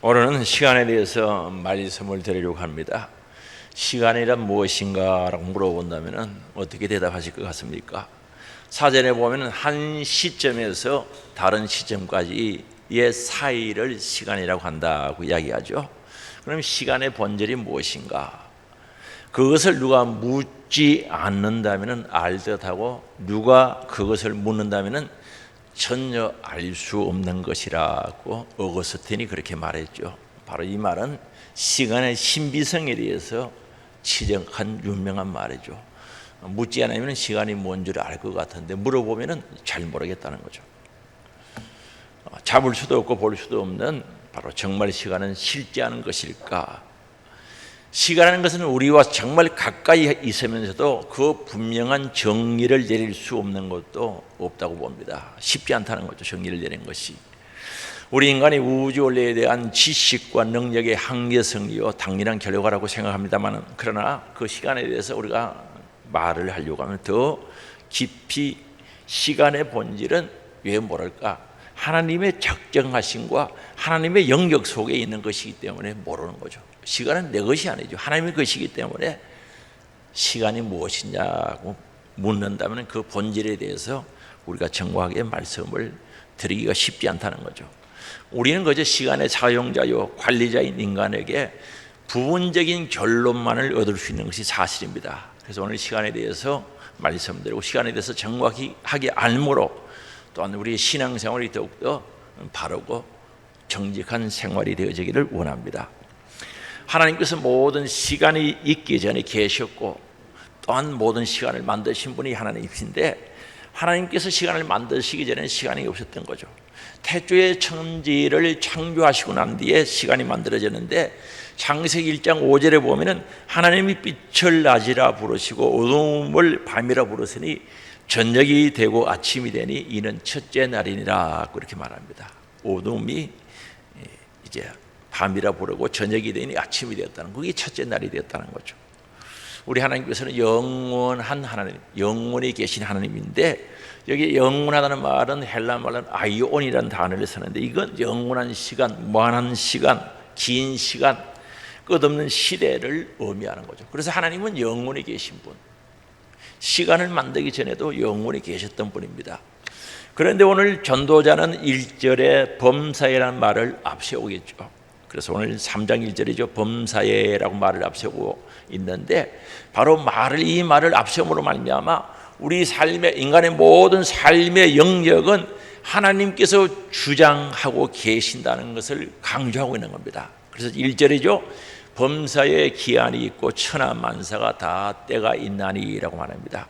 오늘은 시간에 대해서 말씀을 드리려고 합니다. 시간이란 무엇인가 라고 물어본다면 어떻게 대답하실 것 같습니까? 사전에 보면 한 시점에서 다른 시점까지의 사이를 시간이라고 한다고 이야기하죠. 그럼 시간의 본질이 무엇인가? 그것을 누가 묻지 않는다면 알 듯하고 누가 그것을 묻는다면 전혀 알 수 없는 것이라고 어거스틴이 그렇게 말했죠. 바로 이 말은 시간의 신비성에 대해서 지적한 유명한 말이죠. 묻지 않으면 시간이 뭔 줄 알 것 같은데 물어보면 잘 모르겠다는 거죠. 잡을 수도 없고 볼 수도 없는 바로 정말 시간은 실제하는 것일까? 시간이라는 것은 우리와 정말 가까이 있으면서도 그 분명한 정리를 내릴 수 없는 것도 없다고 봅니다. 쉽지 않다는 거죠. 정리를 내리는 것이. 우리 인간이 우주 원리에 대한 지식과 능력의 한계성이요 당연한 결과라고 생각합니다만, 그러나 그 시간에 대해서 우리가 말을 하려고 하면 더 깊이 시간의 본질은 왜 모를까? 하나님의 적정하심과 하나님의 영역 속에 있는 것이기 때문에 모르는 거죠. 시간은 내 것이 아니죠. 하나님의 것이기 때문에 시간이 무엇이냐고 묻는다면 그 본질에 대해서 우리가 정확하게 말씀을 드리기가 쉽지 않다는 거죠. 우리는 그저 시간의 사용자요 관리자인 인간에게 부분적인 결론만을 얻을 수 있는 것이 사실입니다. 그래서 오늘 시간에 대해서 말씀드리고 시간에 대해서 정확히 하게 알므로 또한 우리의 신앙생활이 더욱더 바르고 정직한 생활이 되어지기를 원합니다. 하나님께서 모든 시간이 있기 전에 계셨고 또한 모든 시간을 만드신 분이 하나님이신데, 하나님께서 시간을 만드시기 전에는 시간이 없었던 거죠. 태초에 천지를 창조하시고 난 뒤에 시간이 만들어졌는데, 창세기 1장 5절에 보면은 하나님이 빛을 낮이라 부르시고 어두움을 밤이라 부르시니 저녁이 되고 아침이 되니 이는 첫째 날이니라 그렇게 말합니다. 어두움이 이제 밤이라 부르고 저녁이 되니 아침이 되었다는, 그게 첫째 날이 되었다는 거죠. 우리 하나님께서는 영원한 하나님, 영원히 계신 하나님인데, 여기 영원하다는 말은 헬라 말은 아이온이라는 단어를 쓰는데, 이건 영원한 시간, 무한한 시간, 긴 시간, 끝없는 시대를 의미하는 거죠. 그래서 하나님은 영원히 계신 분, 시간을 만들기 전에도 영원히 계셨던 분입니다. 그런데 오늘 전도자는 1절에 범사에라는 말을 앞세우겠죠. 그래서 오늘 3장 1절이죠. 범사에라고 말을 앞세우고 있는데, 바로 이 말을 앞세움으로 말미암아 우리 삶의, 인간의 모든 삶의 영역은 하나님께서 주장하고 계신다는 것을 강조하고 있는 겁니다. 그래서 1절이죠. 범사에 기한이 있고 천하만사가 다 때가 있나니라고 말합니다.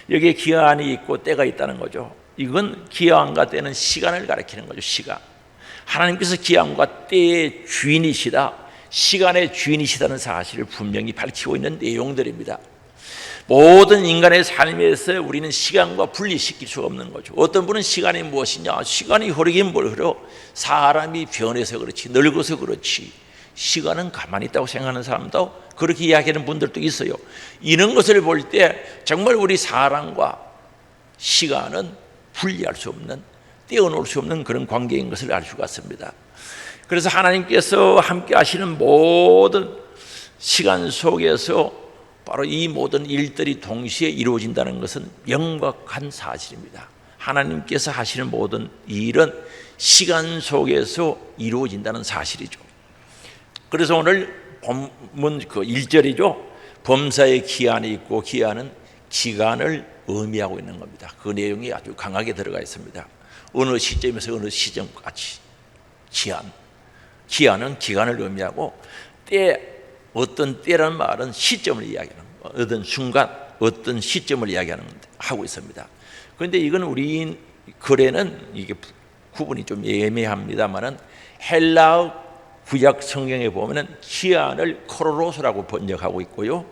여기에 기한이 있고 때가 있다는 거죠. 이건 기한과 때는 시간을 가리키는 거죠. 시간. 하나님께서 기한과 때의 주인이시다, 시간의 주인이시다는 사실을 분명히 밝히고 있는 내용들입니다. 모든 인간의 삶에서 우리는 시간과 분리시킬 수가 없는 거죠. 어떤 분은 시간이 무엇이냐, 시간이 흐르긴 뭘 흐려, 사람이 변해서 그렇지, 늙어서 그렇지, 시간은 가만히 있다고 생각하는 사람도, 그렇게 이야기하는 분들도 있어요. 이런 것을 볼 때 정말 우리 사람과 시간은 분리할 수 없는, 떼어놓을 수 없는 그런 관계인 것을 알 수가 있습니다. 그래서 하나님께서 함께 하시는 모든 시간 속에서 바로 이 모든 일들이 동시에 이루어진다는 것은 명백한 사실입니다. 하나님께서 하시는 모든 일은 시간 속에서 이루어진다는 사실이죠. 그래서 오늘 본문 그 1절이죠. 범사에 기한이 있고, 기한은 기간을 의미하고 있는 겁니다. 그 내용이 아주 강하게 들어가 있습니다. 어느 시점에서 어느 시점까지. 기한은 기간을 의미하고, 어떤 때라는 말은 시점을 이야기하는 거예요. 어떤 순간, 어떤 시점을 하고 있습니다. 그런데 이건 우리 글에는 이게 구분이 좀 애매합니다만은 헬라어 구약 성경에 보면은 기한을 코로로스라고 번역하고 있고요,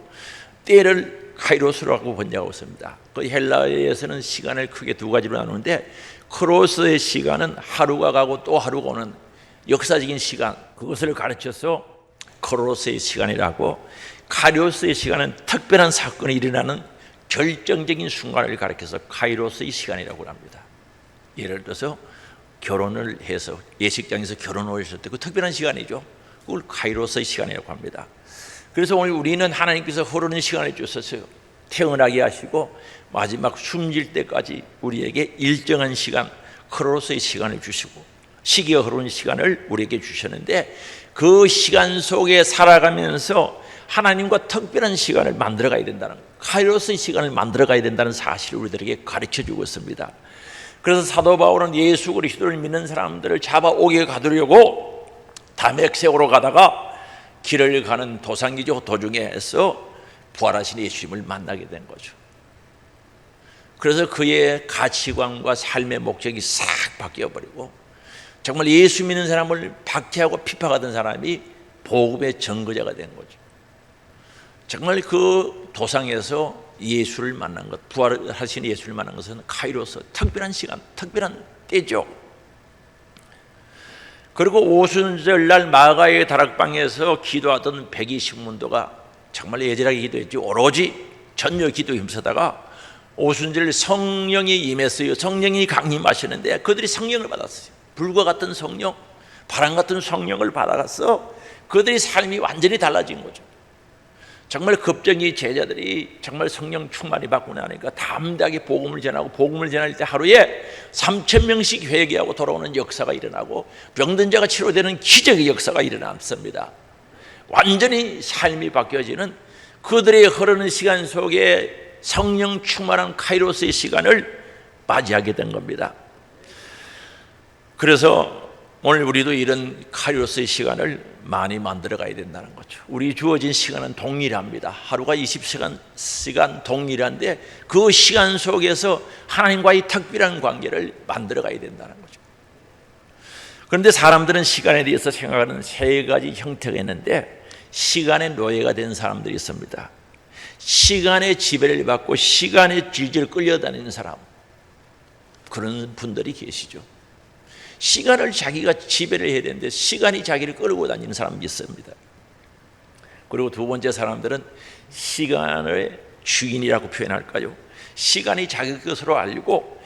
때를 카이로스라고 번역하고 있습니다. 그 헬라어에서는 시간을 크게 두 가지로 나누는데, 크로스의 시간은 하루가 가고 또 하루가 오는 역사적인 시간, 그것을 가르쳐서 크로스의 시간이라고, 카이로스의 시간은 특별한 사건이 일어나는 결정적인 순간을 가리켜서 카이로스의 시간이라고 합니다. 예를 들어서 결혼을 해서 예식장에서 결혼을 하셨대. 그 특별한 시간이죠. 그걸 카이로스의 시간이라고 합니다. 그래서 오늘 우리는 하나님께서 흐르는 시간을 주셨어요. 태어나게 하시고 마지막 숨질 때까지 우리에게 일정한 시간, 크로노스의 시간을 주시고 시기가 흐르는 시간을 우리에게 주셨는데, 그 시간 속에 살아가면서 하나님과 특별한 시간을 만들어가야 된다는, 카이로스의 시간을 만들어가야 된다는 사실을 우리들에게 가르쳐주고 있습니다. 그래서 사도 바울은 예수 그리스도를 믿는 사람들을 잡아오게 가두려고 다메섹으로 가다가 길을 가는 도상기죠. 도중에서 부활하신 예수님을 만나게 된 거죠. 그래서 그의 가치관과 삶의 목적이 싹 바뀌어버리고, 정말 예수 믿는 사람을 박해하고 핍박하던 사람이 복음의 전거자가 된 거죠. 정말 그 도상에서 예수를 만난 것, 부활하신 예수를 만난 것은 카이로스, 특별한 시간, 특별한 때죠. 그리고 오순절날 마가의 다락방에서 기도하던 120문도가 정말 예절하게 기도했지, 오로지 전혀 기도에 힘쓰다가 오순절 성령이 임했어요. 성령이 강림하시는데 그들이 성령을 받았어요. 불과 같은 성령, 바람 같은 성령을 받아가서 그들의 삶이 완전히 달라진 거죠. 정말 급정이 제자들이 정말 성령 충만히 받고 나니까 담대하게 복음을 전하고, 복음을 전할 때 하루에 3,000명씩 회개하고 돌아오는 역사가 일어나고, 병든 자가 치료되는 기적의 역사가 일어났습니다. 완전히 삶이 바뀌어지는, 그들의 흐르는 시간 속에 성령 충만한 카이로스의 시간을 맞이하게 된 겁니다. 그래서 오늘 우리도 이런 카이로스의 시간을 많이 만들어 가야 된다는 거죠. 우리 주어진 시간은 동일합니다. 하루가 20시간 동일한데 그 시간 속에서 하나님과의 특별한 관계를 만들어 가야 된다는 거죠. 그런데 사람들은 시간에 대해서 생각하는 세 가지 형태가 있는데, 시간의 노예가 된 사람들이 있습니다. 시간의 지배를 받고 시간에 질질 끌려다니는 사람, 그런 분들이 계시죠. 시간을 자기가 지배를 해야 되는데 시간이 자기를 끌고 다니는 사람이 있습니다. 그리고 두 번째 사람들은 시간의 주인이라고 표현할까요? 시간이 자기 것으로 알고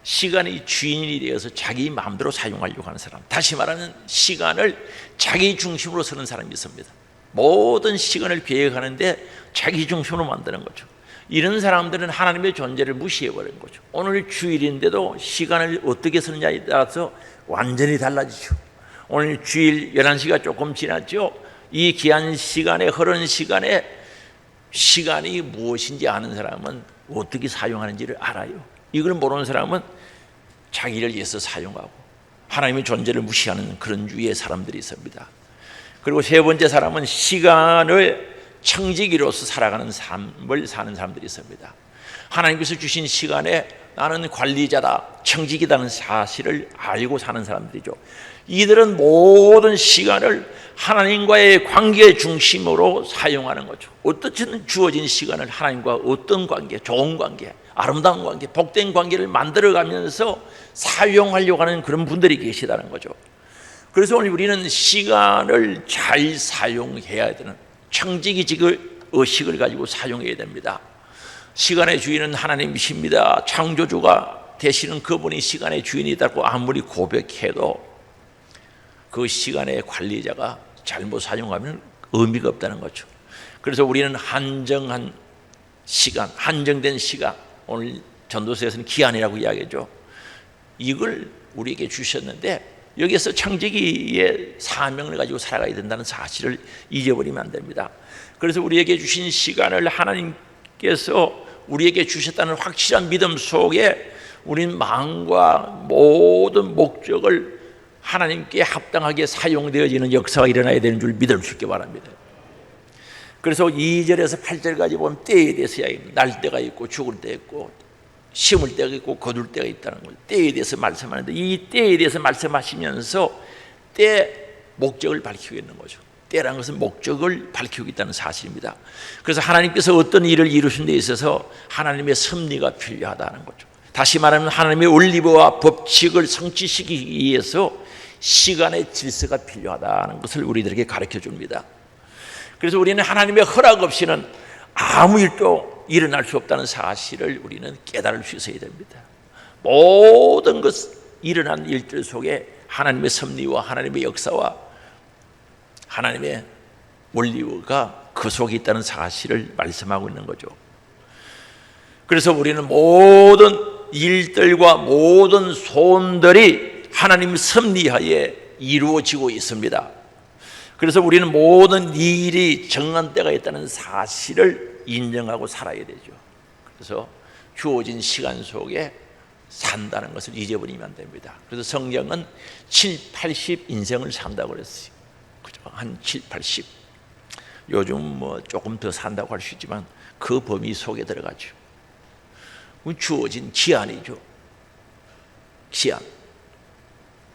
시간의 주인이 되어서 자기 마음대로 사용하려고 하는 사람, 다시 말하는 시간을 자기 중심으로 쓰는 사람이 있습니다. 모든 시간을 계획하는데 자기 중심으로 만드는 거죠. 이런 사람들은 하나님의 존재를 무시해버린 거죠. 오늘 주일인데도 시간을 어떻게 쓰느냐에 따라서 완전히 달라지죠. 오늘 주일 11시가 조금 지났죠. 이 귀한 시간에, 흐르는 시간에 시간이 무엇인지 아는 사람은 어떻게 사용하는지를 알아요. 이걸 모르는 사람은 자기를 위해서 사용하고 하나님의 존재를 무시하는 그런 유의 사람들이 있습니다. 그리고 세 번째 사람은 시간을 청지기로서 살아가는 삶을 사는 사람들이 있습니다. 하나님께서 주신 시간에 나는 관리자다, 청지기다는 사실을 알고 사는 사람들이죠. 이들은 모든 시간을 하나님과의 관계 중심으로 사용하는 거죠. 어떻든 주어진 시간을 하나님과 어떤 관계, 좋은 관계, 아름다운 관계, 복된 관계를 만들어가면서 사용하려고 하는 그런 분들이 계시다는 거죠. 그래서 오늘 우리는 시간을 잘 사용해야 되는 청지기직을 의식을 가지고 사용해야 됩니다. 시간의 주인은 하나님이십니다. 창조주가 되시는 그분이 시간의 주인이라고 아무리 고백해도 그 시간의 관리자가 잘못 사용하면 의미가 없다는 거죠. 그래서 우리는 한정한 시간, 한정된 시간, 오늘 전도서에서는 기한이라고 이야기하죠. 이걸 우리에게 주셨는데 여기에서 청지기의 사명을 가지고 살아가야 된다는 사실을 잊어버리면 안 됩니다. 그래서 우리에게 주신 시간을 하나님께서 우리에게 주셨다는 확실한 믿음 속에 우리는 마음과 모든 목적을 하나님께 합당하게 사용되어지는 역사가 일어나야 되는 줄 믿을 수 있게 바랍니다. 그래서 2절에서 8절까지 보면 때에 대해서 이야기합니다. 날 때가 있고 죽을 때 있고 심을 때가 있고 거둘 때가 있다는 거예요. 때에 대해서 말씀하는데 이 때에 대해서 말씀하시면서 때 목적을 밝히고 있는 거죠. 때라는 것은 목적을 밝히고 있다는 사실입니다. 그래서 하나님께서 어떤 일을 이루신 데 있어서 하나님의 섭리가 필요하다는 거죠. 다시 말하면 하나님의 원리와 법칙을 성취시키기 위해서 시간의 질서가 필요하다는 것을 우리들에게 가르쳐 줍니다. 그래서 우리는 하나님의 허락 없이는 아무 일도 일어날 수 없다는 사실을 우리는 깨달을 수 있어야 됩니다. 모든 것 일어난 일들 속에 하나님의 섭리와 하나님의 역사와 하나님의 원리가 그 속에 있다는 사실을 말씀하고 있는 거죠. 그래서 우리는 모든 일들과 모든 소원들이 하나님 섭리하에 이루어지고 있습니다. 그래서 우리는 모든 일이 정한 때가 있다는 사실을 인정하고 살아야 되죠. 그래서 주어진 시간 속에 산다는 것을 잊어버리면 안 됩니다. 그래서 성경은 7, 80 인생을 산다고 그랬어요. 그죠? 한 7, 80. 요즘 뭐 조금 더 산다고 할 수 있지만 그 범위 속에 들어가죠. 주어진 기한이죠. 기한.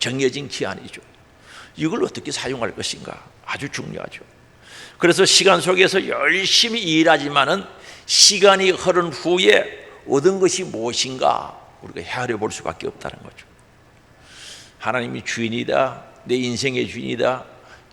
정해진 기한이죠. 이걸 어떻게 사용할 것인가 아주 중요하죠. 그래서 시간 속에서 열심히 일하지만은 시간이 흐른 후에 얻은 것이 무엇인가 우리가 헤아려 볼 수밖에 없다는 거죠. 하나님이 주인이다, 내 인생의 주인이다,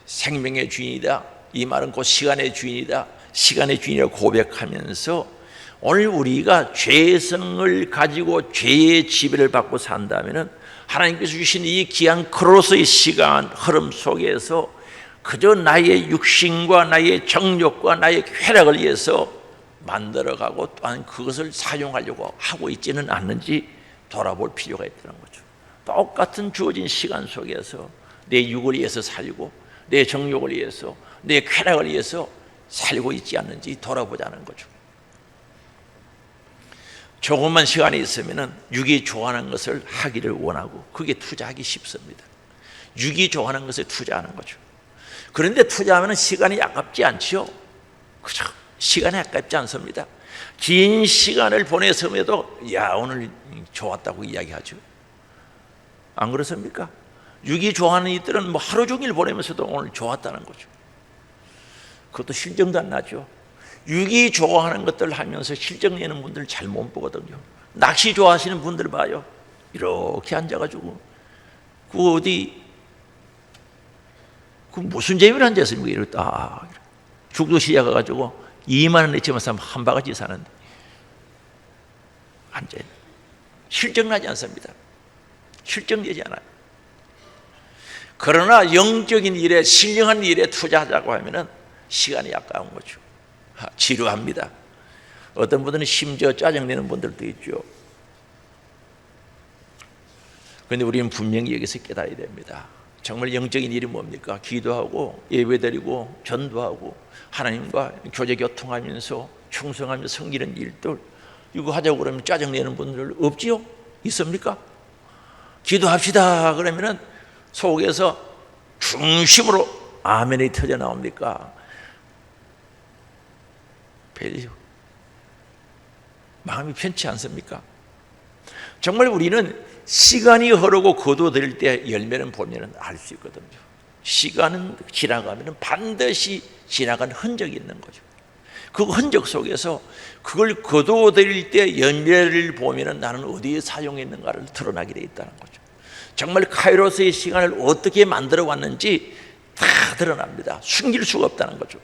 생명의 주인이다, 이 말은 곧 시간의 주인이다, 시간의 주인이라고 고백하면서 오늘 우리가 죄성을 가지고 죄의 지배를 받고 산다면은 하나님께서 주신 이 귀한 크로스의 시간 흐름 속에서 그저 나의 육신과 나의 정욕과 나의 쾌락을 위해서 만들어가고 또한 그것을 사용하려고 하고 있지는 않는지 돌아볼 필요가 있다는 거죠. 똑같은 주어진 시간 속에서 내 육을 위해서 살고 내 정욕을 위해서 내 쾌락을 위해서 살고 있지 않는지 돌아보자는 거죠. 조금만 시간이 있으면 육이 좋아하는 것을 하기를 원하고 그게 투자하기 쉽습니다. 육이 좋아하는 것에 투자하는 거죠. 그런데 투자하면 시간이 아깝지 않죠. 그죠? 시간이 아깝지 않습니다. 긴 시간을 보냈음에도 야 오늘 좋았다고 이야기하죠. 안 그렇습니까? 육이 좋아하는 이들은 뭐 하루 종일 보내면서도 오늘 좋았다는 거죠. 그것도 실정도 안 나죠. 육이 좋아하는 것들 하면서 실정 내는 분들 잘 못 보거든요. 낚시 좋아하시는 분들 봐요. 이렇게 앉아가지고 그 어디 그 무슨 재미로 앉았습니까? 이렇다 죽도 시작해가지고 2만 원 내치면 한 바가지 사는데 앉아요. 실정나지 않습니다. 실정되지 않아요. 그러나 영적인 일에 신령한 일에 투자하자고 하면은 시간이 아까운 거죠. 지루합니다. 어떤 분들은 심지어 짜증내는 분들도 있죠. 그런데 우리는 분명히 여기서 깨달아야 됩니다. 정말 영적인 일이 뭡니까? 기도하고 예배드리고 전도하고 하나님과 교제 교통하면서 충성하며 섬기는 일들 이거 하자고 그러면 짜증내는 분들 없지요? 있습니까? 기도합시다 그러면은 속에서 중심으로 아멘이 터져 나옵니까? 별로 마음이 편치 않습니까? 정말 우리는 시간이 흐르고 거두어들일 때 열매는 보면 알 수 있거든요. 시간은 지나가면 반드시 지나간 흔적이 있는 거죠. 그 흔적 속에서 그걸 거두어들일 때 열매를 보면 나는 어디에 사용했는가를 드러나게 되어 있다는 거죠. 정말 카이로스의 시간을 어떻게 만들어 왔는지 다 드러납니다. 숨길 수가 없다는 거죠.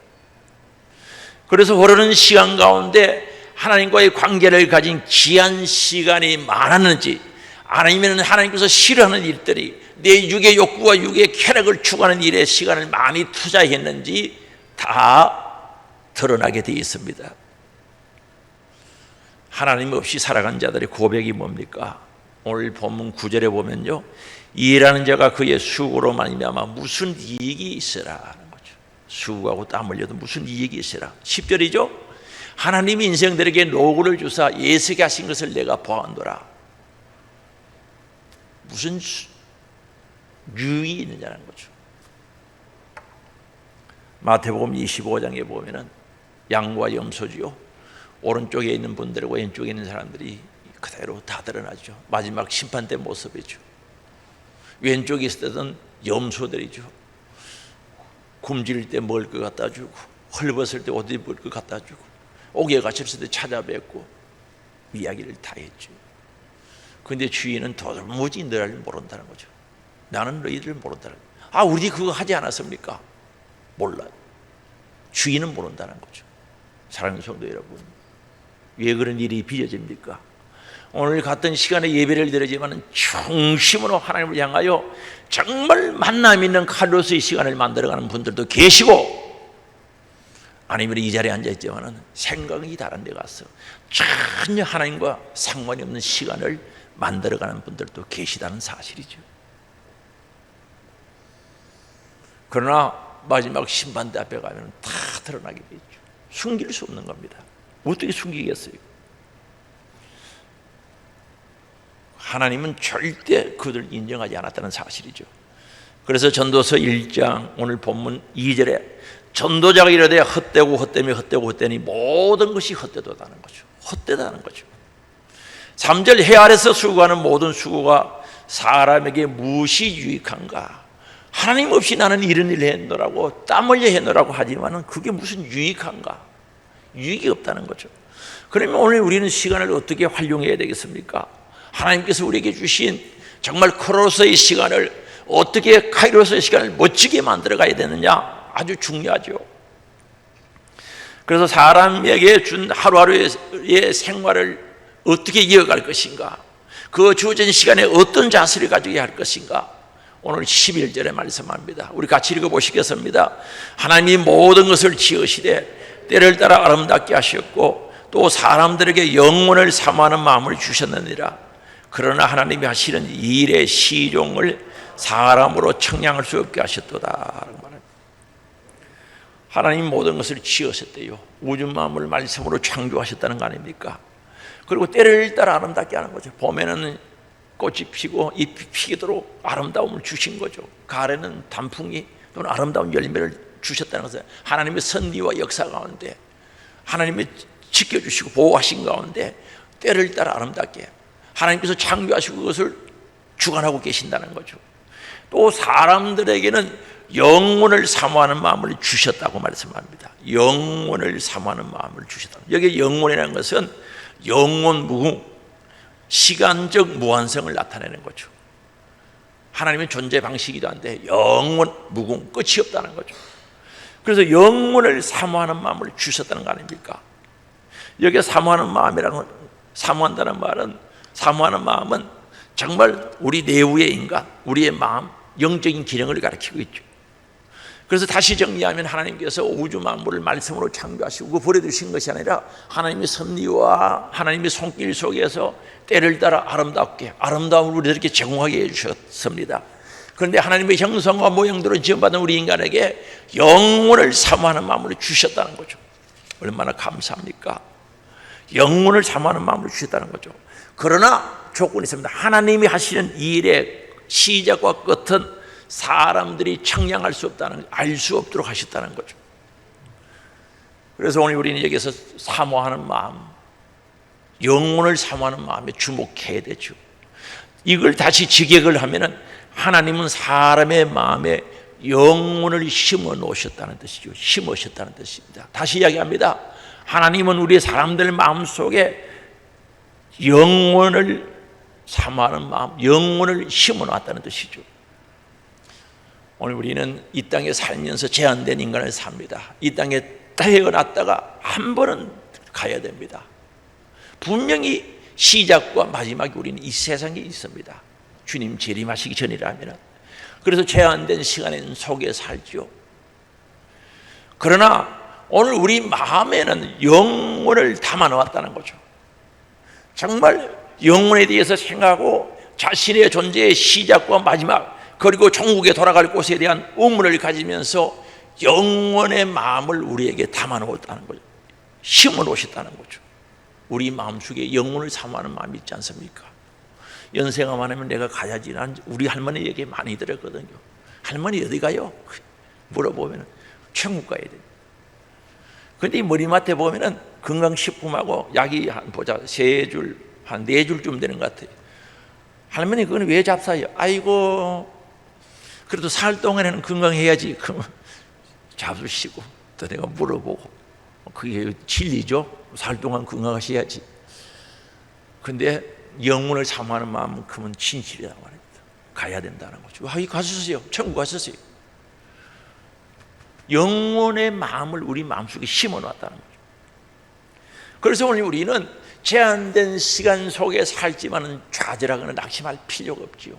그래서 흐르는 시간 가운데 하나님과의 관계를 가진 귀한 시간이 많았는지 아니면 하나님께서 싫어하는 일들이 내 육의 욕구와 육의 쾌락을 추구하는 일에 시간을 많이 투자했는지 다 드러나게 되어 있습니다. 하나님 없이 살아간 자들의 고백이 뭡니까? 오늘 본문 9절에 보면요, 일하는 자가 그의 수고로 말미암아 무슨 이익이 있으라는 거죠. 수고하고 땀 흘려도 무슨 이익이 있으라. 10절이죠. 하나님이 인생들에게 노고를 주사 예수게 하신 것을 내가 보았노라. 무슨 유익이 있느냐는 거죠. 마태복음 25장에 보면은 양과 염소지요, 오른쪽에 있는 분들과 왼쪽에 있는 사람들이 그대로 다 드러나죠. 마지막 심판 때 모습이죠. 왼쪽에 있었던 염소들이죠. 굶주릴 때 먹을 것 갖다 주고, 헐벗을 때 옷 입을 것 갖다 주고, 옥에 갇혔을 때 찾아뵙고 이야기를 다 했죠. 그런데 주인은 도무지 너희를 모른다는 거죠. 나는 너희를 모른다는 거죠. 아, 우리 그거 하지 않았습니까? 몰라요. 주인은 모른다는 거죠. 사랑하는 성도 여러분, 왜 그런 일이 빚어집니까? 오늘 같은 시간에 예배를 드리지만 중심으로 하나님을 향하여 정말 만남 있는 카르로스의 시간을 만들어가는 분들도 계시고, 아니면 이 자리에 앉아있지만 생각이 다른 데 가서 전혀 하나님과 상관이 없는 시간을 만들어가는 분들도 계시다는 사실이죠. 그러나 마지막 심판대 앞에 가면 다 드러나게 되죠. 숨길 수 없는 겁니다. 어떻게 숨기겠어요? 하나님은 절대 그들을 인정하지 않았다는 사실이죠. 그래서 전도서 1장 오늘 본문 2절에 전도자가 이르되 헛되고 헛되며 헛되고 헛되니 모든 것이 헛되도다는 거죠. 헛되다는 거죠. 3절 해 아래서 수고하는 모든 수고가 사람에게 무엇이 유익한가? 하나님 없이 나는 이런 일을 해놓으라고 땀 흘려 해놓으라고 하지만 그게 무슨 유익한가? 유익이 없다는 거죠. 그러면 오늘 우리는 시간을 어떻게 활용해야 되겠습니까? 하나님께서 우리에게 주신 정말 크로스의 시간을 어떻게 카이로스의 시간을 멋지게 만들어 가야 되느냐? 아주 중요하죠. 그래서 사람에게 준 하루하루의 생활을 어떻게 이어갈 것인가? 그 주어진 시간에 어떤 자세를 가지게 할 것인가? 오늘 11절에 말씀합니다. 우리 같이 읽어보시겠습니다. 하나님이 모든 것을 지으시되 때를 따라 아름답게 하셨고 또 사람들에게 영혼을 사모하는 마음을 주셨느니라. 그러나 하나님이 하시는 일의 시종을 사람으로 청량할 수 없게 하셨도다. 하나님 모든 것을 지으셨대요. 우주 만물을 말씀으로 창조하셨다는 거 아닙니까? 그리고 때를 따라 아름답게 하는 거죠. 봄에는 꽃이 피고 잎이 피도록 아름다움을 주신 거죠. 가을에는 단풍이 또는 아름다운 열매를 주셨다는 것은 하나님의 섭리와 역사 가운데 하나님이 지켜주시고 보호하신 가운데 때를 따라 아름답게 하나님께서 창조하시고 그것을 주관하고 계신다는 거죠. 또 사람들에게는 영혼을 사모하는 마음을 주셨다고 말씀합니다. 영혼을 사모하는 마음을 주셨다. 여기 영혼이라는 것은 영원 무궁, 시간적 무한성을 나타내는 거죠. 하나님의 존재 방식이기도 한데 영원 무궁, 끝이 없다는 거죠. 그래서 영혼을 사모하는 마음을 주셨다는 거 아닙니까? 여기 사모하는 마음이라는 사모한다는 말은 사모하는 마음은 정말 우리 내부의 인간, 우리의 마음, 영적인 기능을 가리키고 있죠. 그래서 다시 정리하면 하나님께서 우주 만물을 말씀으로 창조하시고 버려두신 것이 아니라 하나님의 섭리와 하나님의 손길 속에서 때를 따라 아름답게 아름다움을 우리들에게 제공하게 해주셨습니다. 그런데 하나님의 형상과 모형대로 지음받은 우리 인간에게 영혼을 사모하는 마음을 주셨다는 거죠. 얼마나 감사합니까? 영혼을 사모하는 마음을 주셨다는 거죠. 그러나 조건이 있습니다. 하나님이 하시는 일의 시작과 끝은 사람들이 청량할 수 없다는, 알 수 없도록 하셨다는 거죠. 그래서 오늘 우리는 여기서 사모하는 마음, 영혼을 사모하는 마음에 주목해야 되죠. 이걸 다시 직역을 하면은 하나님은 사람의 마음에 영혼을 심어 놓으셨다는 뜻이죠. 심으셨다는 뜻입니다. 다시 이야기합니다. 하나님은 우리 사람들 마음 속에 영혼을 사모하는 마음, 영혼을 심어 놨다는 뜻이죠. 오늘 우리는 이 땅에 살면서 제한된 인간을 삽니다. 이 땅에 태어났다가 한 번은 가야 됩니다. 분명히 시작과 마지막이 우리는 이 세상에 있습니다. 주님 재림하시기 전이라면. 그래서 제한된 시간의 속에 살죠. 그러나 오늘 우리 마음에는 영혼을 담아 놓았다는 거죠. 정말 영혼에 대해서 생각하고 자신의 존재의 시작과 마지막 그리고 천국에 돌아갈 곳에 대한 의문을 가지면서 영혼의 마음을 우리에게 담아 놓았다는 거죠. 심어 놓으셨다는 거죠. 우리 마음속에 영혼을 사모하는 마음이 있지 않습니까? 연세가 많으면 내가 가야지. 난 우리 할머니 얘기 많이 들었거든요. 할머니 어디 가요? 물어보면 천국 가야 돼. 근데 이 머리맡에 보면은 건강식품하고 약이 한 보자 3줄, 한 4줄쯤 되는 것 같아요. 할머니 그건 왜 잡사요? 아이고 그래도 살 동안에는 건강해야지. 그러면 잡수시고 또 내가 물어보고 그게 진리죠. 살 동안 건강하셔야지. 근데 영혼을 사모하는 마음만큼은 진실이라고 합니다. 가야 된다는 거죠. 가셨어요. 천국 가셨어요. 영혼의 마음을 우리 마음속에 심어놨다는 거죠. 그래서 오늘 우리는 제한된 시간 속에 살지만은 좌절하거나 낙심할 필요가 없지요.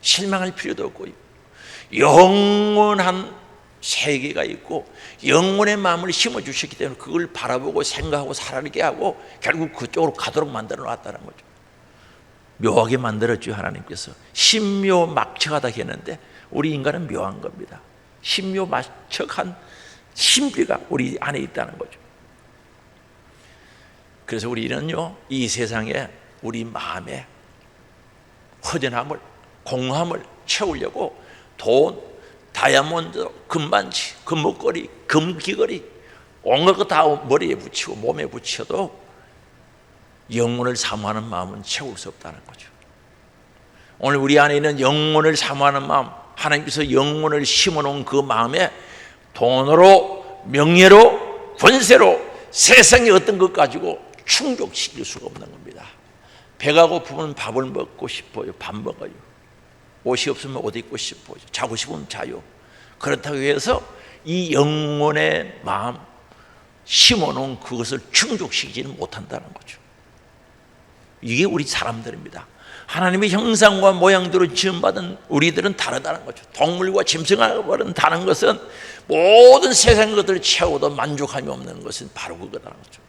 실망할 필요도 없고요. 영원한 세계가 있고 영원의 마음을 심어주셨기 때문에 그걸 바라보고 생각하고 살아가게 하고 결국 그쪽으로 가도록 만들어 놨다는 거죠. 묘하게 만들었죠. 하나님께서 신묘막측하다 했는데 우리 인간은 묘한 겁니다. 신묘막측한 신비가 우리 안에 있다는 거죠. 그래서 우리는요, 이 세상에 우리 마음에 허전함을, 공허함을 채우려고 돈, 다이아몬드, 금반지, 금목걸이, 금귀걸이 온갖 것 다 머리에 붙이고 몸에 붙여도 영혼을 사모하는 마음은 채울 수 없다는 거죠. 오늘 우리 안에 있는 영혼을 사모하는 마음, 하나님께서 영혼을 심어놓은 그 마음에 돈으로, 명예로, 권세로 세상의 어떤 것 가지고 충족시킬 수가 없는 겁니다. 배가 고프면 밥을 먹고 싶어요. 밥 먹어요. 옷이 없으면 옷 입고 싶어요. 자고 싶으면 자요. 그렇다고 해서 이 영혼의 마음 심어놓은 그것을 충족시키지는 못한다는 거죠. 이게 우리 사람들입니다. 하나님의 형상과 모양대로 지음받은 우리들은 다르다는 거죠. 동물과 짐승하고는 다른 것은 모든 세상의 것들을 채워도 만족함이 없는 것은 바로 그거라는 거죠.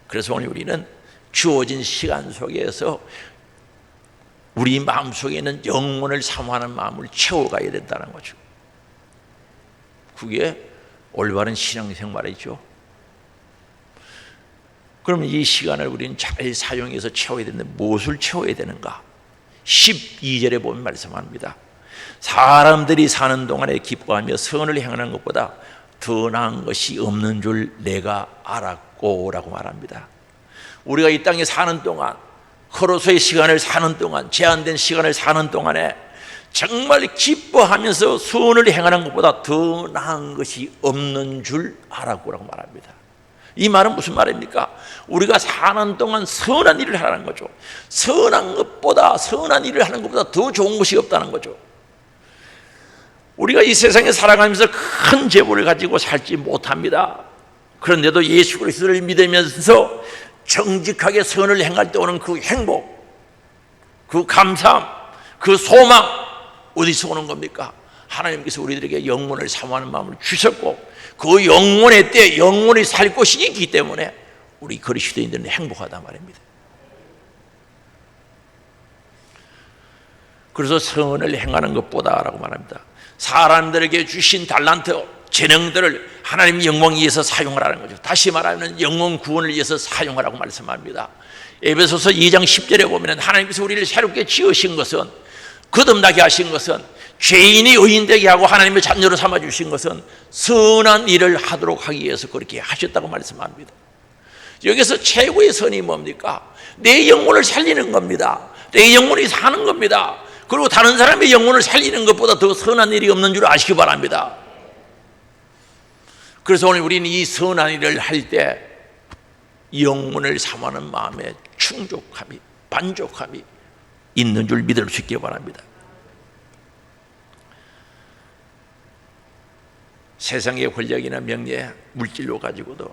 그래서 오늘 우리는 주어진 시간 속에서 우리 마음속에 있는 영혼을 사모하는 마음을 채워가야 된다는 거죠. 그게 올바른 신앙생활이죠. 그러면 이 시간을 우리는 잘 사용해서 채워야 되는데 무엇을 채워야 되는가? 12절에 보면 말씀합니다. 사람들이 사는 동안에 기뻐하며 선을 행하는 것보다 더 나은 것이 없는 줄 내가 알았고 라고 말합니다. 우리가 이 땅에 사는 동안, 코로소의 시간을 사는 동안, 제한된 시간을 사는 동안에 정말 기뻐하면서 선을 행하는 것보다 더 나은 것이 없는 줄 알았고 라고 말합니다. 이 말은 무슨 말입니까? 우리가 사는 동안 선한 일을 하라는 거죠. 선한 일을 하는 것보다 더 좋은 것이 없다는 거죠. 우리가 이 세상에 살아가면서 큰 재물을 가지고 살지 못합니다. 그런데도 예수 그리스도를 믿으면서 정직하게 선을 행할 때 오는 그 행복, 그 감사함, 그 소망 어디서 오는 겁니까? 하나님께서 우리들에게 영혼을 사모하는 마음을 주셨고 그 영혼의 때 영혼이 살 곳이 있기 때문에 우리 그리스도인들은 행복하단 말입니다. 그래서 선을 행하는 것보다라고 말합니다. 사람들에게 주신 달란트, 재능들을 하나님 영광을 위해서 사용하라는 거죠. 다시 말하면 영혼 구원을 위해서 사용하라고 말씀합니다. 에베소서 2장 10절에 보면 하나님께서 우리를 새롭게 지으신 것은, 거듭나게 하신 것은, 죄인이 의인되게 하고 하나님의 자녀로 삼아주신 것은 선한 일을 하도록 하기 위해서 그렇게 하셨다고 말씀합니다. 여기서 최고의 선이 뭡니까? 내 영혼을 살리는 겁니다. 내 영혼이 사는 겁니다. 그리고 다른 사람의 영혼을 살리는 것보다 더 선한 일이 없는 줄 아시기 바랍니다. 그래서 오늘 우리는 이 선한 일을 할 때 영혼을 사모하는 마음에 충족함이, 만족함이 있는 줄 믿을 수 있기 바랍니다. 세상의 권력이나 명예, 물질로 가지고도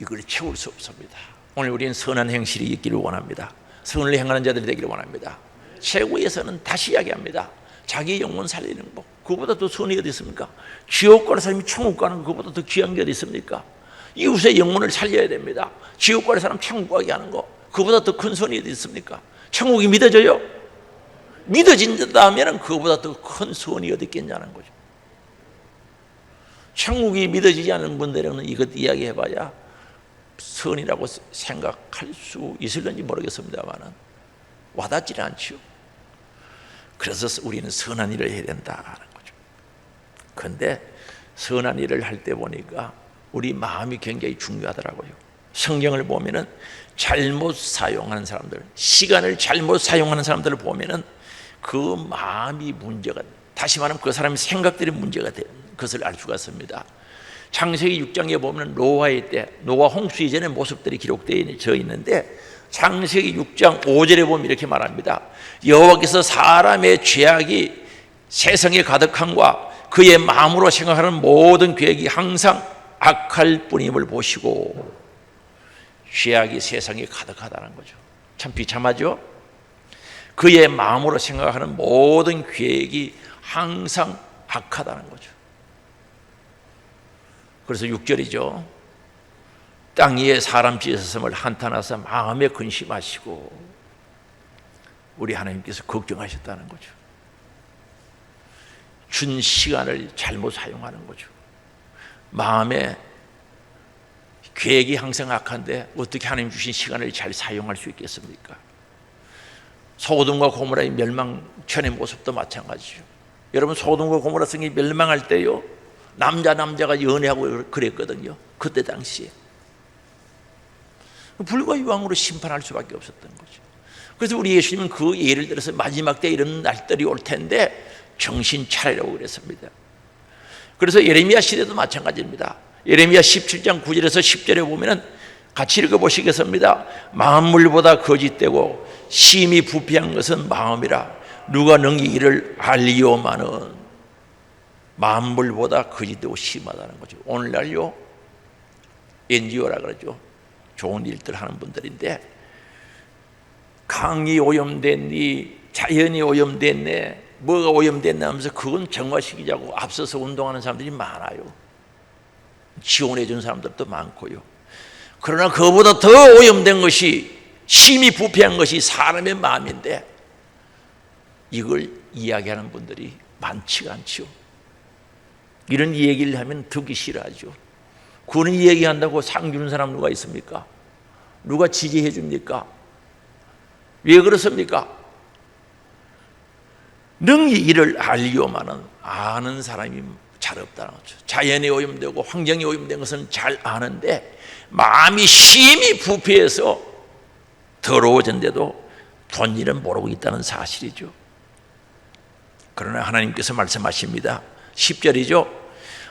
이걸 채울 수 없습니다. 오늘 우리는 선한 행실이 있기를 원합니다. 선을 행하는 자들이 되기를 원합니다. 최고의 선은 다시 이야기합니다. 자기 영혼 살리는 법, 그거보다 더 선이 어디 있습니까? 지옥 가는 사람이 천국 가는 그거보다 더 귀한 게 어디 있습니까? 이웃의 영혼을 살려야 됩니다. 지옥 가는 사람 천국 가게 하는 거, 그거보다 더 큰 선이 어디 있습니까? 천국이 믿어져요? 믿어진다면 그거보다 더 큰 선이 어디 있겠냐는 거죠. 천국이 믿어지지 않는 분들에게는 이것 이야기해봐야 선이라고 생각할 수 있을는지 모르겠습니다만 와닿지 않죠. 그래서 우리는 선한 일을 해야 된다는 거죠. 그런데 선한 일을 할 때 보니까 우리 마음이 굉장히 중요하더라고요. 성경을 보면은 잘못 사용하는 사람들, 시간을 잘못 사용하는 사람들을 보면은 그 마음이 문제가, 다시 말하면 그 사람의 생각들이 문제가 되는 것을 알 수가 있습니다. 창세기 6장에 보면 노아의 때, 노아 홍수 이전의 모습들이 기록되어 있는데 창세기 6장 5절에 보면 이렇게 말합니다. 여호와께서 사람의 죄악이 세상에 가득함과 그의 마음으로 생각하는 모든 계획이 항상 악할 뿐임을 보시고, 죄악이 세상에 가득하다는 거죠. 참 비참하죠. 그의 마음으로 생각하는 모든 계획이 항상 악하다는 거죠. 그래서 6절이죠. 땅 위에 사람 찢었음을 한탄하사 마음에 근심하시고, 우리 하나님께서 걱정하셨다는 거죠. 준 시간을 잘못 사용하는 거죠. 마음에 계획이 항상 악한데 어떻게 하나님 주신 시간을 잘 사용할 수 있겠습니까? 소돔과 고모라의 멸망전의 모습도 마찬가지죠. 여러분, 소돔과 고모라 성이 멸망할 때요, 남자가 연애하고 그랬거든요. 그때 당시에 불과유황으로 심판할 수밖에 없었던 거죠. 그래서 우리 예수님은 그 예를 들어서 마지막 때 이런 날들이 올 텐데 정신 차리라고 그랬습니다. 그래서 예레미야 시대도 마찬가지입니다. 예레미야 17장 9절에서 10절에 보면은 같이 읽어보시겠습니다. 만물보다 거짓되고 심히 부패한 것은 마음이라 누가 능히 이를 알리오마는. 만물보다 거짓되고 심하다는 거죠. 오늘날요 NGO라 그러죠. 좋은 일들 하는 분들인데, 강이 오염됐니, 자연이 오염됐네, 뭐가 오염됐나 하면서 그건 정화시키자고 앞서서 운동하는 사람들이 많아요. 지원해 준 사람들도 많고요. 그러나 그보다 더 오염된 것이, 심히 부패한 것이 사람의 마음인데 이걸 이야기하는 분들이 많지가 않죠. 이런 얘기를 하면 듣기 싫어하죠. 그런 얘기한다고 상 주는 사람 누가 있습니까? 누가 지지해 줍니까? 왜 그렇습니까? 능히 이를 알리오마는, 아는 사람이 잘 없다는 거죠. 자연이 오염되고 환경이 오염된 것은 잘 아는데 마음이 심히 부패해서 더러워진데도 본 일은 모르고 있다는 사실이죠. 그러나 하나님께서 말씀하십니다. 10절이죠.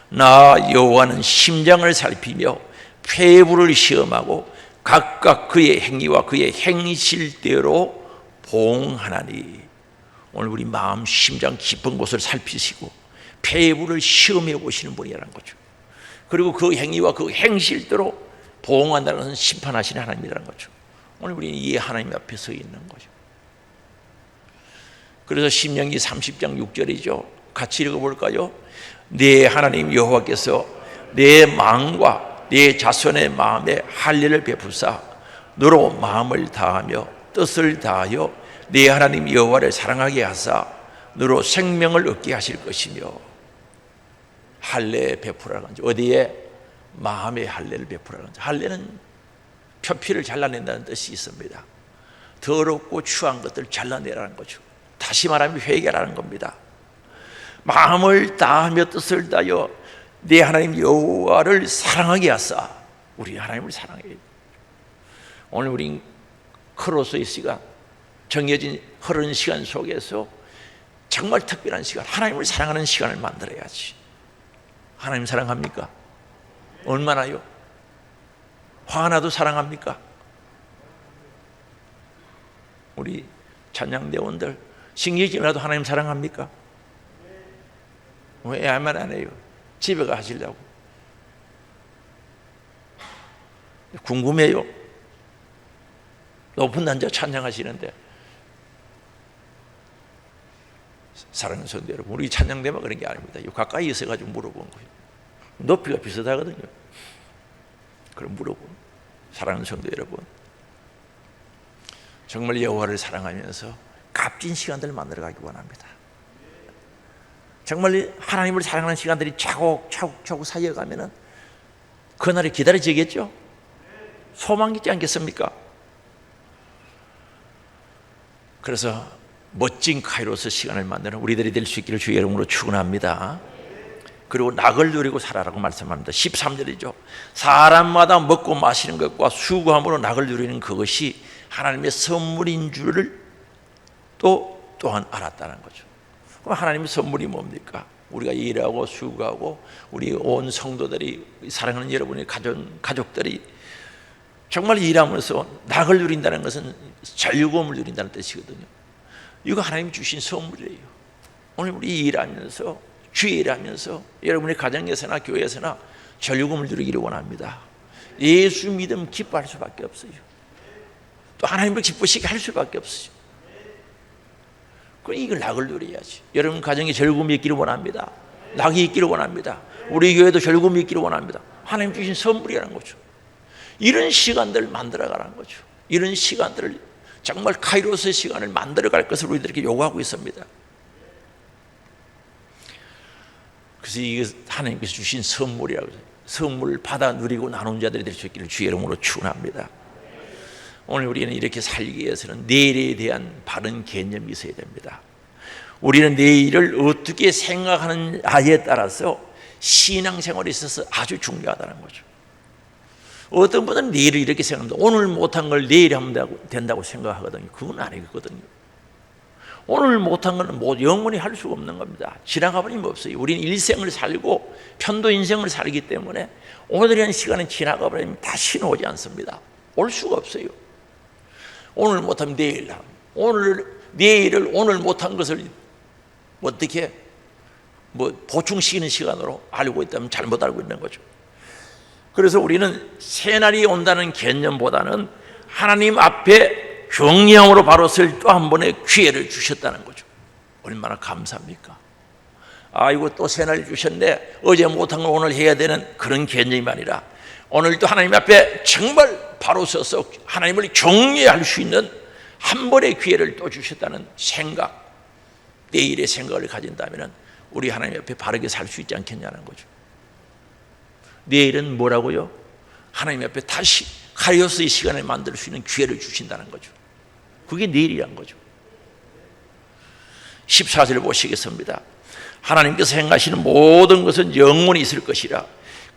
나 여호와는 심장을 살피며 폐부를 시험하고 각각 그의 행위와 그의 행실대로 보응하나니. 오늘 우리 마음 심장 깊은 곳을 살피시고 폐부를 시험해 보시는 분이라는 거죠. 그리고 그 행위와 그 행실대로 보응한다는 것은 심판하시는 하나님이라는 거죠. 오늘 우리는 이 하나님 앞에 서 있는 거죠. 그래서 신명기 30장 6절이죠. 같이 읽어볼까요? 네 하나님 여호와께서 내 마음과 네 자손의 마음에 할례를 베푸사 너로 마음을 다하며 뜻을 다하여 네 하나님 여호와를 사랑하게 하사 너로 생명을 얻게 하실 것이며. 할례 베푸라는 거죠. 어디에? 마음의 할례를 베푸라는 거죠. 할례는 표피를 잘라낸다는 뜻이 있습니다. 더럽고 추한 것들 잘라내라는 거죠. 다시 말하면 회개라는 겁니다. 마음을 다하며 뜻을 다하여 네 하나님 여호와를 사랑하게 하사. 우리 하나님을 사랑해요. 오늘 우리 크로스의 시간, 정해진 흐르는 시간 속에서 정말 특별한 시간, 하나님을 사랑하는 시간을 만들어야지. 하나님 사랑합니까? 얼마나요? 화나도 사랑합니까? 우리 찬양대원들 신기지라도 하나님 사랑합니까? 왜 말 안 해요? 집에 가 하시려고. 궁금해요. 높은 단자 찬양하시는데. 사랑하는 성도 여러분, 우리 찬양대만 그런 게 아닙니다. 가까이 있어가지고 물어본 거예요. 높이가 비슷하거든요. 그럼 물어보고. 사랑하는 성도 여러분, 정말 여호와를 사랑하면서 값진 시간들을 만들어가기 원합니다. 정말 하나님을 사랑하는 시간들이 차곡차곡 쌓여가면은 그날이 기다려지겠죠? 소망 있지 않겠습니까? 그래서 멋진 카이로스 시간을 만드는 우리들이 될 수 있기를 주의 이름으로 축원합니다. 그리고 낙을 누리고 살아라고 말씀합니다. 13절이죠. 사람마다 먹고 마시는 것과 수고함으로 낙을 누리는 그것이 하나님의 선물인 줄을 또한 알았다는 거죠. 그럼 하나님의 선물이 뭡니까? 우리가 일하고 수고하고 우리 온 성도들이, 사랑하는 여러분의 가족들이 정말 일하면서 낙을 누린다는 것은 즐거움을 누린다는 뜻이거든요. 이거 하나님이 주신 선물이에요. 오늘 우리 일하면서, 주의 일하면서 여러분의 가정에서나 교회에서나 즐거움을 누리기를 원합니다. 예수 믿음 기뻐할 수밖에 없어요. 또 하나님을 기쁘시게 할 수밖에 없어요. 그럼 이걸 낙을 누려야지. 여러분 가정에 즐거움이 있기를 원합니다. 낙이 있기를 원합니다. 우리 교회도 즐거움이 있기를 원합니다. 하나님 주신 선물이라는 거죠. 이런 시간들을 만들어가라는 거죠. 이런 시간들을 정말 카이로스의 시간을 만들어갈 것을 우리들에게 요구하고 있습니다. 그래서 이게 하나님께서 주신 선물이라고 해요. 선물을 받아 누리고 나눈 자들이 될 수 있기를 주의 이름으로 축원합니다. 오늘 우리는 이렇게 살기 위해서는 내일에 대한 바른 개념이 있어야 됩니다. 우리는 내일을 어떻게 생각하느냐에 따라서 신앙생활에 있어서 아주 중요하다는 거죠. 어떤 분은 내일을 이렇게 생각합니다. 오늘 못한 걸 내일 하면 된다고 생각하거든요. 그건 아니거든요. 오늘 못한 것은 영원히 할 수가 없는 겁니다. 지나가 버리면 없어요. 우리는 일생을 살고 편도 인생을 살기 때문에 오늘이라는 시간은 지나가 버리면 다시는 오지 않습니다. 올 수가 없어요. 오늘 못하면 내일 내일을 오늘 못한 것을 어떻게 보충시키는 시간으로 알고 있다면 잘못 알고 있는 거죠. 그래서 우리는 새날이 온다는 개념보다는 하나님 앞에 경외함으로 바로 설 또 한 번의 기회를 주셨다는 거죠. 얼마나 감사합니까? 이거 또 새날이 주셨네. 어제 못한 걸 오늘 해야 되는 그런 개념이 아니라 오늘도 하나님 앞에 정말 바로 서서 하나님을 경외할 수 있는 한 번의 기회를 또 주셨다는 생각, 내일의 생각을 가진다면 우리 하나님 앞에 바르게 살 수 있지 않겠냐는 거죠. 내일은 뭐라고요? 하나님 앞에 다시 카이로스의 시간을 만들 수 있는 기회를 주신다는 거죠. 그게 내일이란 거죠. 14절 보시겠습니다. 하나님께서 행하시는 모든 것은 영원히 있을 것이라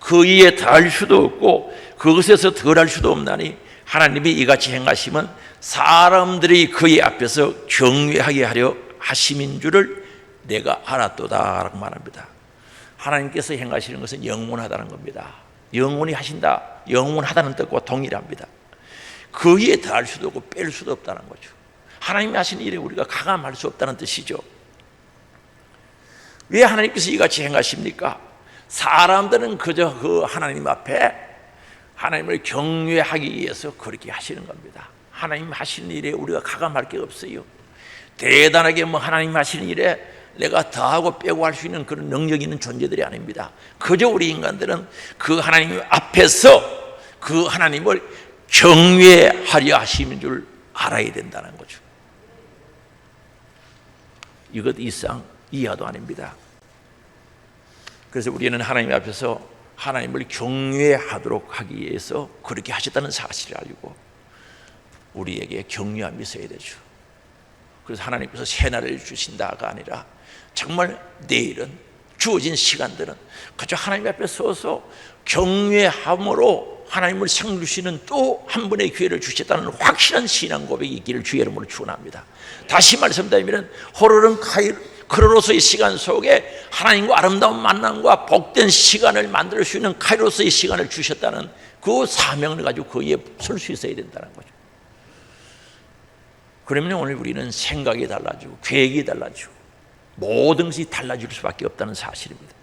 그 이에 더할 수도 없고 그것에서 덜할 수도 없나니 하나님이 이같이 행하시면 사람들이 그의 앞에서 경외하게 하려 하심인 줄을 내가 알았도다 라고 말합니다. 하나님께서 행하시는 것은 영원하다는 겁니다. 영원히 하신다, 영원하다는 뜻과 동일합니다. 그 위에 더할 수도 없고 뺄 수도 없다는 거죠. 하나님이 하시는 일에 우리가 가감할 수 없다는 뜻이죠. 왜 하나님께서 이같이 행하십니까? 사람들은 그저 그 하나님 앞에 하나님을 경외하기 위해서 그렇게 하시는 겁니다. 하나님 하시는 일에 우리가 가감할 게 없어요. 대단하게 하나님 하시는 일에 내가 더하고 빼고 할 수 있는 그런 능력이 있는 존재들이 아닙니다. 그저 우리 인간들은 그 하나님 앞에서 그 하나님을 경외하려 하시는 줄 알아야 된다는 거죠. 이것 이상 이하도 아닙니다. 그래서 우리는 하나님 앞에서 하나님을 경외하도록 하기 위해서 그렇게 하셨다는 사실을 알고 우리에게 경외함이 있어야 되죠. 그래서 하나님께서 새날을 주신다가 아니라 정말 내일은 주어진 시간들은 그저 하나님 앞에 서서 경외함으로 하나님을 상주시는 또 한 번의 기회를 주셨다는 확실한 신앙 고백이 있기를 주의 이름으로 축원합니다. 다시 말씀드리면 흐르는 카이로스의 시간 속에 하나님과 아름다운 만남과 복된 시간을 만들 수 있는 카이로스의 시간을 주셨다는 그 사명을 가지고 그 위에 설 수 있어야 된다는 거죠. 그러면 오늘 우리는 생각이 달라지고 계획이 달라지고 모든 것이 달라질 수밖에 없다는 사실입니다.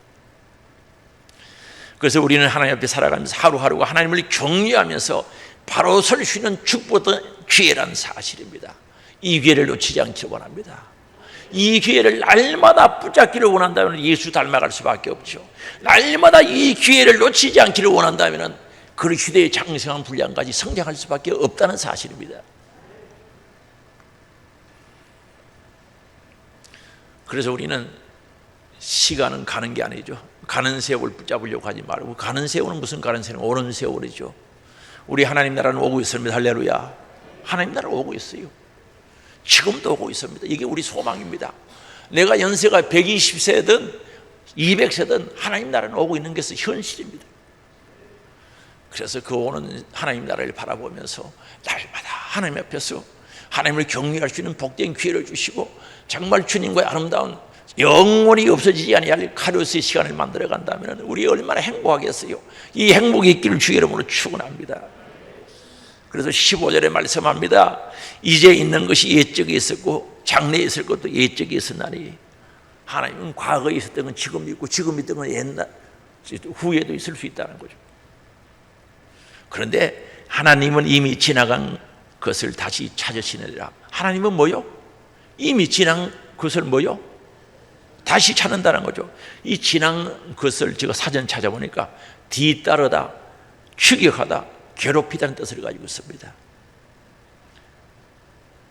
그래서 우리는 하나님 앞에 살아가면서 하루하루가 하나님을 경외하면서 바로 설 수 있는 축복의 기회라는 사실입니다. 이 기회를 놓치지 않기를 원합니다. 이 기회를 날마다 붙잡기를 원한다면 예수 닮아갈 수밖에 없죠. 날마다 이 기회를 놓치지 않기를 원한다면 그 시대의 장성한 분량까지 성장할 수밖에 없다는 사실입니다. 그래서 우리는 시간은 가는 게 아니죠. 가는 세월 붙잡으려고 하지 말고, 가는 세월은 무슨 가는 세월은 오는 세월이죠. 우리 하나님 나라는 오고 있습니다. 할렐루야. 하나님 나라 오고 있어요. 지금도 오고 있습니다. 이게 우리 소망입니다. 내가 연세가 120세든 200세든 하나님 나라는 오고 있는 것이 현실입니다. 그래서 그 오는 하나님 나라를 바라보면서 날마다 하나님 앞에서 하나님을 경외할 수 있는 복된 기회를 주시고 정말 주님과의 아름다운 영원히 없어지지 아니할 카이로스의 시간을 만들어 간다면 우리 얼마나 행복하겠어요. 이 행복이 있기를 주의 이름으로 축원합니다. 그래서 15절에 말씀합니다. 이제 있는 것이 옛적에 있었고 장래에 있을 것도 옛적에 있었나니 하나님은 과거에 있었던 건 지금 있고 지금 있던 건 옛날 후에도 있을 수 있다는 거죠. 그런데 하나님은 이미 지나간 것을 다시 찾으시느니라. 하나님은 뭐요? 이미 지난 것을 뭐요? 다시 찾는다는 거죠. 이 지난 것을 제가 사전 찾아보니까 뒤따르다, 추격하다, 괴롭히다는 뜻을 가지고 있습니다.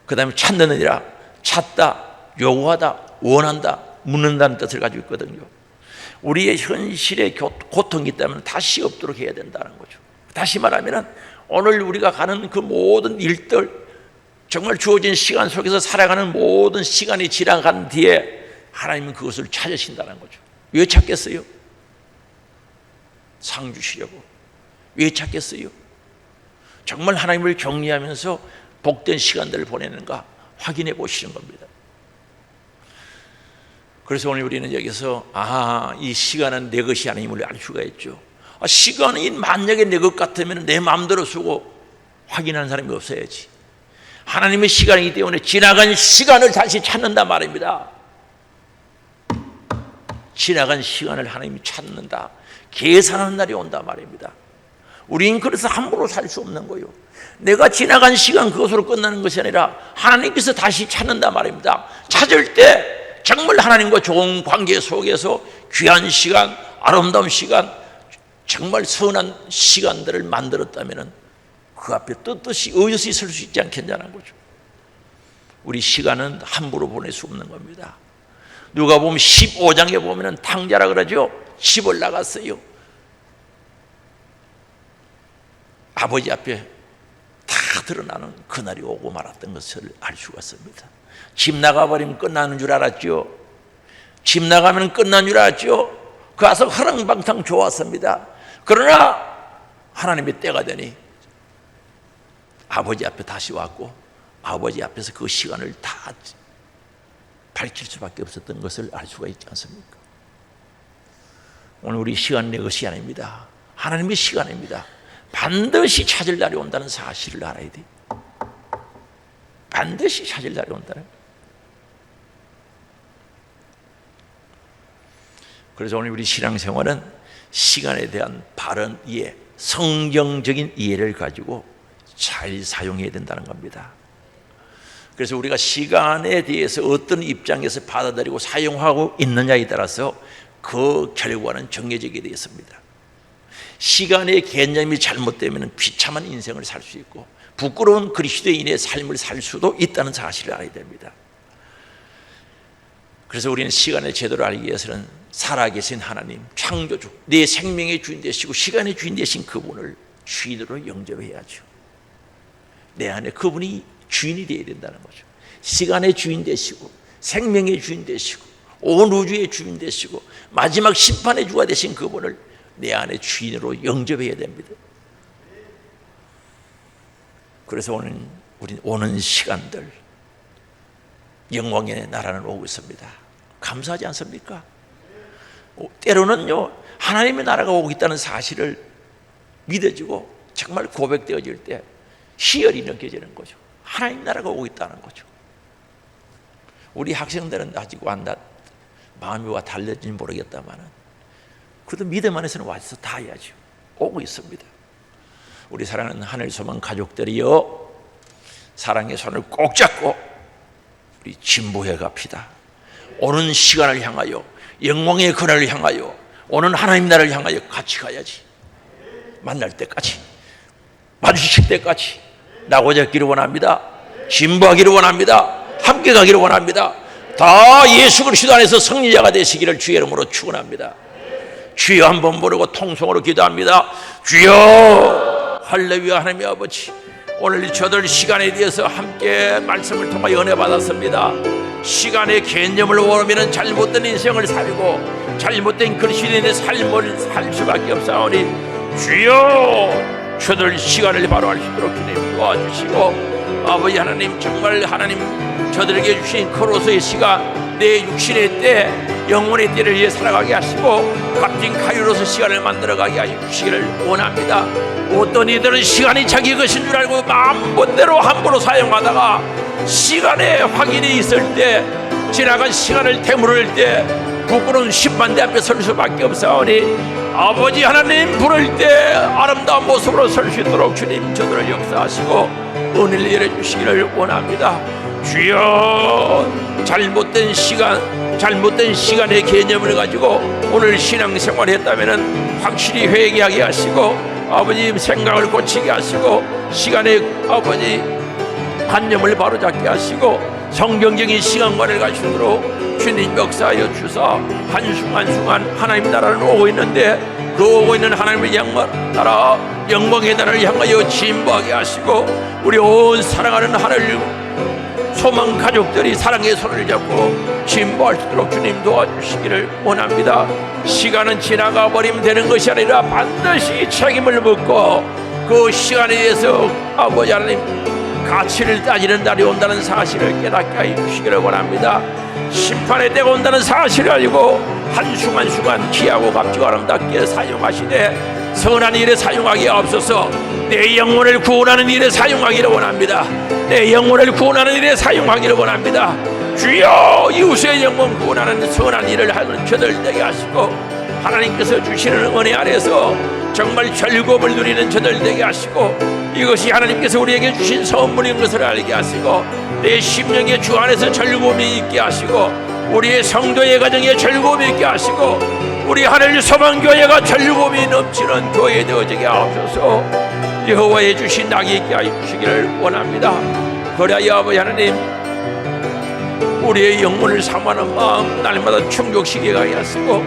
그 다음에 찾느니라, 찾다, 요구하다, 원한다, 묻는다는 뜻을 가지고 있거든요. 우리의 현실의 고통이 있다면 다시 없도록 해야 된다는 거죠. 다시 말하면 오늘 우리가 가는 그 모든 일들, 정말 주어진 시간 속에서 살아가는 모든 시간이 지나간 뒤에 하나님은 그것을 찾으신다는 거죠. 왜 찾겠어요? 상 주시려고. 왜 찾겠어요? 정말 하나님을 경외하면서 복된 시간들을 보내는가 확인해 보시는 겁니다. 그래서 오늘 우리는 여기서 이 시간은 내 것이 아님을 알 수가 있죠. 시간이 만약에 내 것 같으면 내 마음대로 쓰고 확인하는 사람이 없어야지. 하나님의 시간이기 때문에 지나간 시간을 다시 찾는다 말입니다. 지나간 시간을 하나님이 찾는다, 계산하는 날이 온다 말입니다. 우리는 그래서 함부로 살 수 없는 거예요. 내가 지나간 시간 그것으로 끝나는 것이 아니라 하나님께서 다시 찾는다 말입니다. 찾을 때 정말 하나님과 좋은 관계 속에서 귀한 시간, 아름다운 시간, 정말 선한 시간들을 만들었다면 그 앞에 떳떳이 의젓이 설 수 있지 않겠냐는 거죠. 우리 시간은 함부로 보낼 수 없는 겁니다. 누가 보면 15장에 보면 탕자라 그러죠. 집을 나갔어요. 아버지 앞에 다 드러나는 그날이 오고 말았던 것을 알 수가 있습니다. 집 나가버리면 끝나는 줄 알았죠. 집 나가면 끝난 줄 알았죠. 그 와서 허랑방탕 좋았습니다. 그러나 하나님의 때가 되니 아버지 앞에 다시 왔고 아버지 앞에서 그 시간을 다 밝힐 수밖에 없었던 것을 알 수가 있지 않습니까? 오늘 우리 시간 내 것이 아닙니다. 하나님의 시간입니다. 반드시 찾을 날이 온다는 사실을 알아야 돼. 반드시 찾을 날이 온다는. 그래서 오늘 우리 신앙생활은 시간에 대한 바른 이해, 성경적인 이해를 가지고 잘 사용해야 된다는 겁니다. 그래서 우리가 시간에 대해서 어떤 입장에서 받아들이고 사용하고 있느냐에 따라서 그 결과는 정해지게 되어 있습니다. 시간의 개념이 잘못되면 비참한 인생을 살 수 있고 부끄러운 그리스도인의 삶을 살 수도 있다는 사실을 알아야 됩니다. 그래서 우리는 시간을 제대로 알기 위해서는 살아계신 하나님, 창조주, 내 생명의 주인 되시고 시간의 주인 되신 그분을 주인으로 영접해야죠. 내 안에 그분이 주인이 되어야 된다는 거죠. 시간의 주인 되시고 생명의 주인 되시고 온 우주의 주인 되시고 마지막 심판의 주가 되신 그분을 내 안에 주인으로 영접해야 됩니다. 그래서 우리 오는 시간들 영광의 나라는 오고 있습니다. 감사하지 않습니까? 때로는요 하나님의 나라가 오고 있다는 사실을 믿어지고 정말 고백되어질 때 희열이 느껴지는 거죠. 하나님 나라가 오고 있다는 거죠. 우리 학생들은 아직 마음이 와 달라진지 모르겠다마는 그래도 믿음 안에서는 와서 다 해야죠. 오고 있습니다. 우리 사랑하는 하늘소망 가족들이여 사랑의 손을 꼭 잡고 우리 진보해 갑시다. 오는 시간을 향하여 영광의 그날을 향하여 오는 하나님 나라를 향하여 같이 가야지. 만날 때까지 마주칠 때까지 나고자 기를 원합니다. 진보하기를 원합니다. 함께 가기를 원합니다. 다 예수 그리스도 안에서 승리자가 되시기를 주의 이름으로 축원합니다. 주여 한번 부르고 통성으로 기도합니다. 주여 할렐루야. 하나님의 아버지, 오늘 저들 시간에 대해서 함께 말씀을 통하여 은혜 받았습니다. 시간의 개념을 모르면 잘못된 인생을 살고 잘못된 그리스도인의 삶을 살 수밖에 없사오니 주여 저들 시간을 바로 알 수 있도록 주님 도와주시고 아버지 하나님 정말 하나님 저들에게 주신 크로스의 시간 내 육신의 때 영혼의 때를 위해 살아가게 하시고 값진 가유로서 시간을 만들어가게 하시기를 원합니다. 어떤 이들은 시간이 자기 것인 줄 알고 마음대로 함부로 사용하다가 시간에 확인이 있을 때 지나간 시간을 되물을 때 부끄러운 심판대 앞에 설 수밖에 없사오니 아버지 하나님 부를 때 아름다운 모습으로 설 수 있도록 주님 저들을 역사하시고 은혜를 내려주시기를 원합니다. 주여, 잘못된 시간의 개념을 가지고 오늘 신앙생활 했다면 확실히 회개하게 하시고 아버지 생각을 고치게 하시고 시간의 아버지 관념을 바로잡게 하시고 성경적인 시간관을 가지도록 주님 역사하여 주사 한순간순간 하나님 나라는 오고 있는데 그 오고 있는 하나님의 나라 영광의 나라를 향하여 진보하게 하시고 우리 온 사랑하는 하늘 소망 가족들이 사랑의 손을 잡고 진보할 수 있도록 주님 도와주시기를 원합니다. 시간은 지나가 버리면 되는 것이 아니라 반드시 책임을 묻고 그 시간에 대해서 아버지 하나님 가치를 따지는 날이 온다는 사실을 깨닫게 해주시기를 원합니다. 심판의 때가 온다는 사실을 알고 한순간순간 귀하고 값지고 아름답게 사용하시되 선한 일에 사용하기 없어서 내 영혼을 구원하는 일에 사용하기를 원합니다. 내 영혼을 구원하는 일에 사용하기를 원합니다. 주여, 이웃의 영혼 구원하는 선한 일을 하는 저들 되게 하시고 하나님께서 주시는 은혜 아래서 정말 즐거움을 누리는 저들 되게 하시고 이것이 하나님께서 우리에게 주신 선물인 것을 알게 하시고 내 심령의 주 안에서 즐거움이 있게 하시고 우리의 성도의 가정에 즐거움이 있게 하시고 우리 하늘 소망교회가 즐거움이 넘치는 교회 되어지게 하옵소서. 여호와의 주신 낙이 있게 하여 주시기를 원합니다. 그래야 아버지 하나님 우리의 영혼을 사모하는 마음 날마다 충족시키게 하시고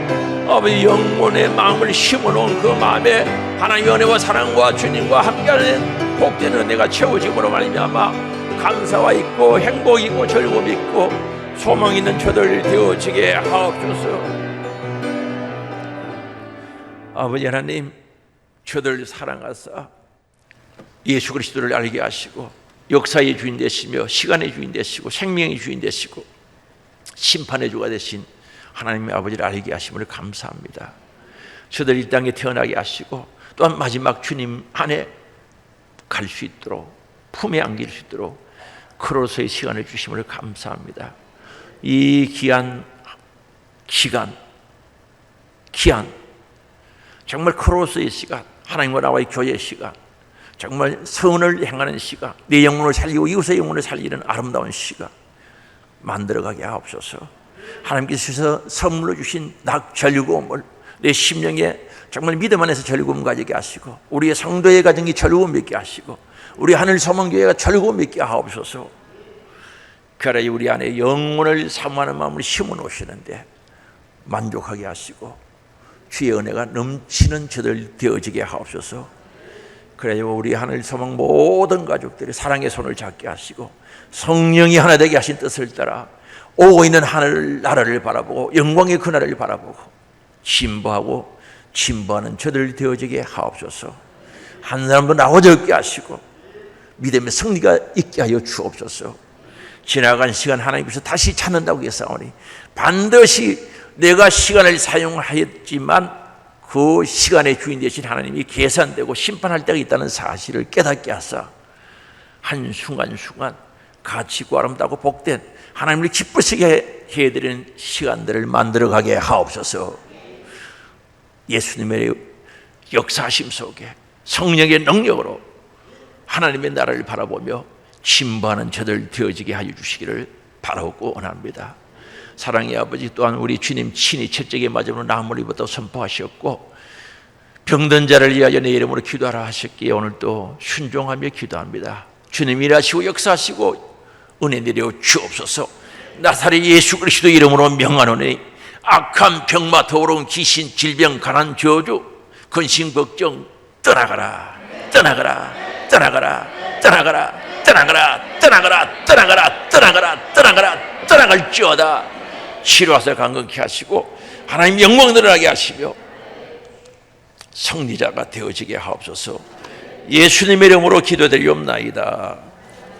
아버지 영혼의 마음을 심어놓은 그 마음에 하나님의 은혜와 사랑과 주님과 함께하는 복된 은혜가 채워짐으로 말미암아 감사와 있고 행복이 있고 즐거움이 있고 소망 있는 저들 되어지게 하옵소서. 아버지 하나님 저들 사랑하사 예수 그리스도를 알게 하시고 역사의 주인 되시며 시간의 주인 되시고 생명의 주인 되시고 심판의 주가 되신 하나님의 아버지를 알게 하심을 감사합니다. 저들 이 땅에 태어나게 하시고 또한 마지막 주님 안에 갈 수 있도록 품에 안길 수 있도록 크로스의 시간을 주심을 감사합니다. 이 귀한 시간 정말 크로스의 시간, 하나님과 나와의 교제의 시간, 정말 선을 행하는 시간, 내 영혼을 살리고 이웃의 영혼을 살리는 아름다운 시간 만들어가게 하옵소서. 하나님께서 선물로 주신 즐거움을 내 심령에 정말 믿음 안에서 즐거움 가지게 하시고 우리의 성도의 가정이 즐거움 있게 하시고 우리 하늘 소망교회가 즐거움 있게 하옵소서. 그래 우리 안에 영혼을 사모하는 마음을 심어 놓으시는데 만족하게 하시고 주의 은혜가 넘치는 저들 되어지게 하옵소서. 그래야 우리 하늘 소망 모든 가족들이 사랑의 손을 잡게 하시고 성령이 하나 되게 하신 뜻을 따라 오고 있는 하늘 나라를 바라보고 영광의 그 나라를 바라보고 진보하고 진보하는 저들 되어지게 하옵소서. 한 사람도 나오지 없게 하시고 믿음의 승리가 있게 하여 주옵소서. 지나간 시간 하나님께서 다시 찾는다고 했사오니 반드시 내가 시간을 사용하였지만 그 시간의 주인 되신 하나님이 계산되고 심판할 때가 있다는 사실을 깨닫게 하사 한순간순간 가치고 아름다고 복된 하나님을 기쁘시게 해드리는 시간들을 만들어가게 하옵소서. 예수님의 역사하심 속에 성령의 능력으로 하나님의 나라를 바라보며 진보하는 저들 되어지게 하여 주시기를 바라고 원합니다. 사랑의 아버지 또한 우리 주님 친히 채찍에 맞으므로 나무를 입었다고 선포하셨고 병든 자를 위하여 내 이름으로 기도하라 하셨기에 오늘도 순종하며 기도합니다. 주님 일하시고 역사하시고 은혜 내려 주옵소서. 나사렛 예수 그리스도 이름으로 명하노니 악한 병마 더러운 귀신 질병 가난 저주 근심 걱정 떠나가라 떠나가라 떠나가라 떠나가라 떠나가라 떠나가라 떠나가라 떠나가라 떠나가라 떠나갈지어다. 치료하사 강건케 하시고 하나님 영광 드러나게 하시며 승리자가 되어지게 하옵소서. 예수님의 이름으로 기도드리옵나이다.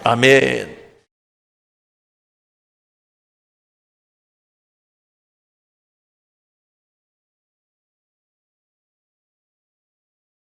아멘.